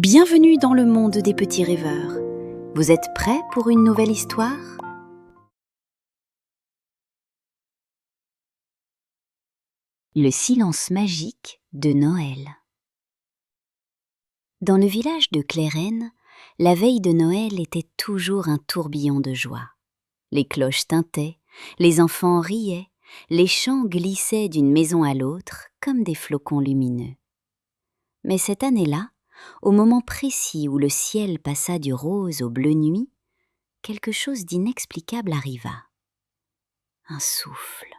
Bienvenue dans le monde des petits rêveurs. Vous êtes prêts pour une nouvelle histoire ? Le silence magique de Noël. Dans le village de Clérène, la veille de Noël était toujours un tourbillon de joie. Les cloches tintaient, les enfants riaient, les chants glissaient d'une maison à l'autre comme des flocons lumineux. Mais cette année-là, au moment précis où le ciel passa du rose au bleu nuit, quelque chose d'inexplicable arriva. Un souffle,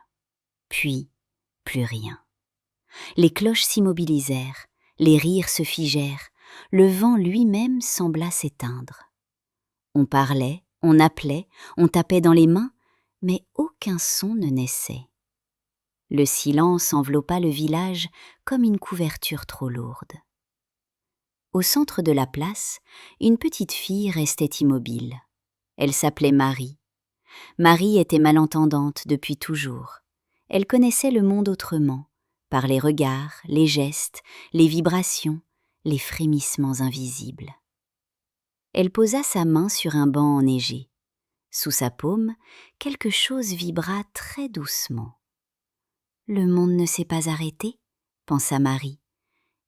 puis plus rien. Les cloches s'immobilisèrent, les rires se figèrent, le vent lui-même sembla s'éteindre. On parlait, on appelait, on tapait dans les mains, mais aucun son ne naissait. Le silence enveloppa le village comme une couverture trop lourde. Au centre de la place, une petite fille restait immobile. Elle s'appelait Marie. Marie était malentendante depuis toujours. Elle connaissait le monde autrement, par les regards, les gestes, les vibrations, les frémissements invisibles. Elle posa sa main sur un banc enneigé. Sous sa paume, quelque chose vibra très doucement. « Le monde ne s'est pas arrêté », pensa Marie.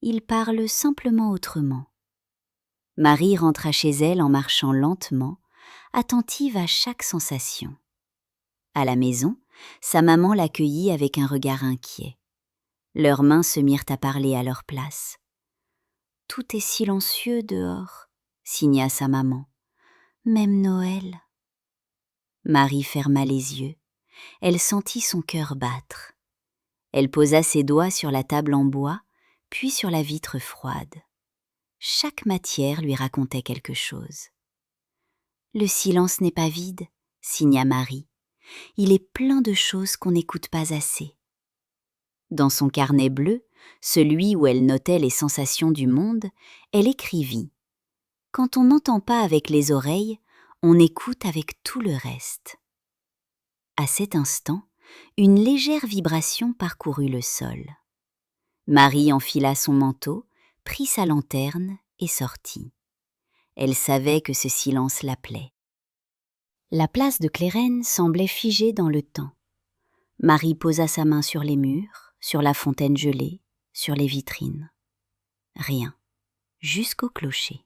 « Il parle simplement autrement. » Marie rentra chez elle en marchant lentement, attentive à chaque sensation. À la maison, sa maman l'accueillit avec un regard inquiet. Leurs mains se mirent à parler à leur place. « Tout est silencieux dehors », signa sa maman. « Même Noël. » Marie ferma les yeux. Elle sentit son cœur battre. Elle posa ses doigts sur la table en bois, puis sur la vitre froide. Chaque matière lui racontait quelque chose. « Le silence n'est pas vide », signa Marie. « Il est plein de choses qu'on n'écoute pas assez. » Dans son carnet bleu, celui où elle notait les sensations du monde, elle écrivit « Quand on n'entend pas avec les oreilles, on écoute avec tout le reste. » À cet instant, une légère vibration parcourut le sol. Marie enfila son manteau, prit sa lanterne et sortit. Elle savait que ce silence l'appelait. La place de Clérène semblait figée dans le temps. Marie posa sa main sur les murs, sur la fontaine gelée, sur les vitrines. Rien, jusqu'au clocher.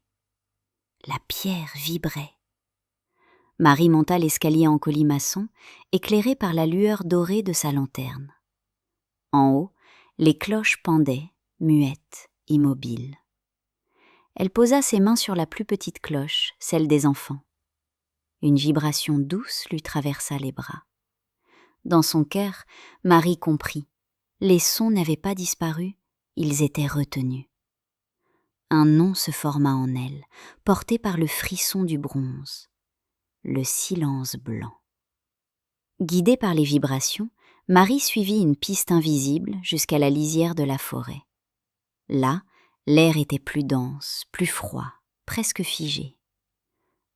La pierre vibrait. Marie monta l'escalier en colimaçon, éclairée par la lueur dorée de sa lanterne. En haut, les cloches pendaient, muettes, immobiles. Elle posa ses mains sur la plus petite cloche, celle des enfants. Une vibration douce lui traversa les bras. Dans son cœur, Marie comprit. Les sons n'avaient pas disparu, ils étaient retenus. Un nom se forma en elle, porté par le frisson du bronze. Le silence blanc. Guidée par les vibrations, Marie suivit une piste invisible jusqu'à la lisière de la forêt. Là, l'air était plus dense, plus froid, presque figé.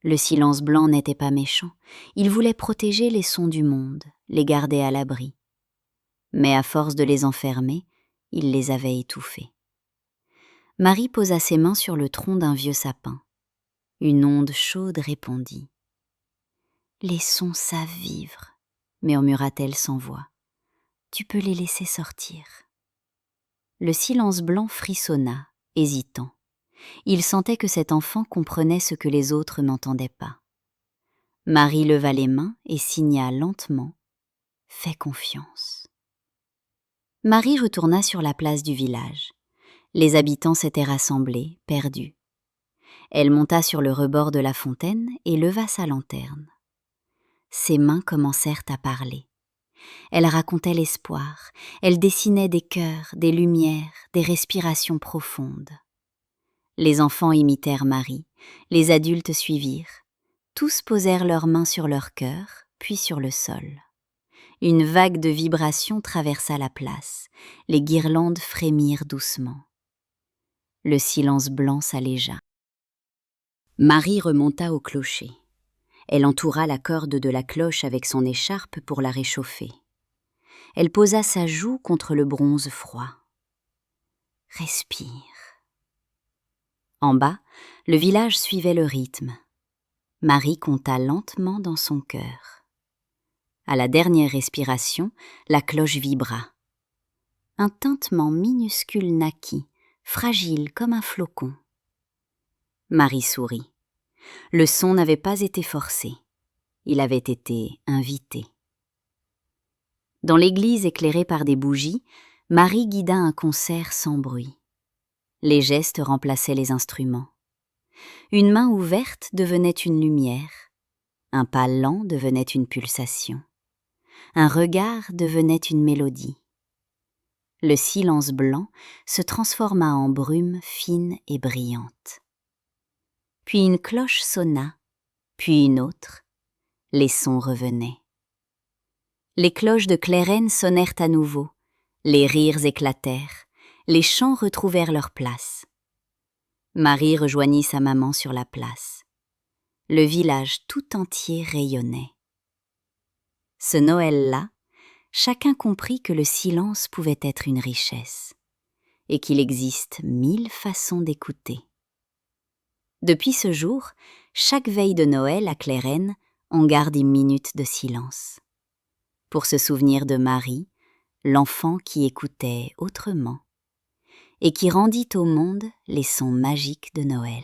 Le silence blanc n'était pas méchant, il voulait protéger les sons du monde, les garder à l'abri. Mais à force de les enfermer, il les avait étouffés. Marie posa ses mains sur le tronc d'un vieux sapin. Une onde chaude répondit. « Les sons savent vivre », murmura-t-elle sans voix. « Tu peux les laisser sortir. » Le silence blanc frissonna, hésitant. Il sentait que cet enfant comprenait ce que les autres n'entendaient pas. Marie leva les mains et signa lentement « Fais confiance ». Marie retourna sur la place du village. Les habitants s'étaient rassemblés, perdus. Elle monta sur le rebord de la fontaine et leva sa lanterne. Ses mains commencèrent à parler. Elle racontait l'espoir, elle dessinait des cœurs, des lumières, des respirations profondes. Les enfants imitèrent Marie, les adultes suivirent. Tous posèrent leurs mains sur leur cœur, puis sur le sol. Une vague de vibrations traversa la place, les guirlandes frémirent doucement. Le silence blanc s'allégea. Marie remonta au clocher. Elle entoura la corde de la cloche avec son écharpe pour la réchauffer. Elle posa sa joue contre le bronze froid. « Respire. » En bas, le village suivait le rythme. Marie compta lentement dans son cœur. À la dernière respiration, la cloche vibra. Un tintement minuscule naquit, fragile comme un flocon. Marie sourit. Le son n'avait pas été forcé. Il avait été invité. Dans l'église éclairée par des bougies, Marie guida un concert sans bruit. Les gestes remplaçaient les instruments. Une main ouverte devenait une lumière. Un pas lent devenait une pulsation. Un regard devenait une mélodie. Le silence blanc se transforma en brume fine et brillante. Puis une cloche sonna, puis une autre. Les sons revenaient. Les cloches de Clairen sonnèrent à nouveau, les rires éclatèrent, les chants retrouvèrent leur place. Marie rejoignit sa maman sur la place. Le village tout entier rayonnait. Ce Noël-là, chacun comprit que le silence pouvait être une richesse et qu'il existe 1000 façons d'écouter. Depuis ce jour, chaque veille de Noël à Clairen, on garde une minute de silence pour se souvenir de Marie, l'enfant qui écoutait autrement et qui rendit au monde les sons magiques de Noël.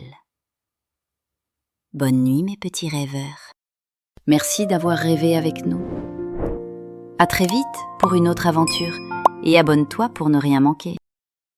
Bonne nuit mes petits rêveurs. Merci d'avoir rêvé avec nous. À très vite pour une autre aventure et abonne-toi pour ne rien manquer.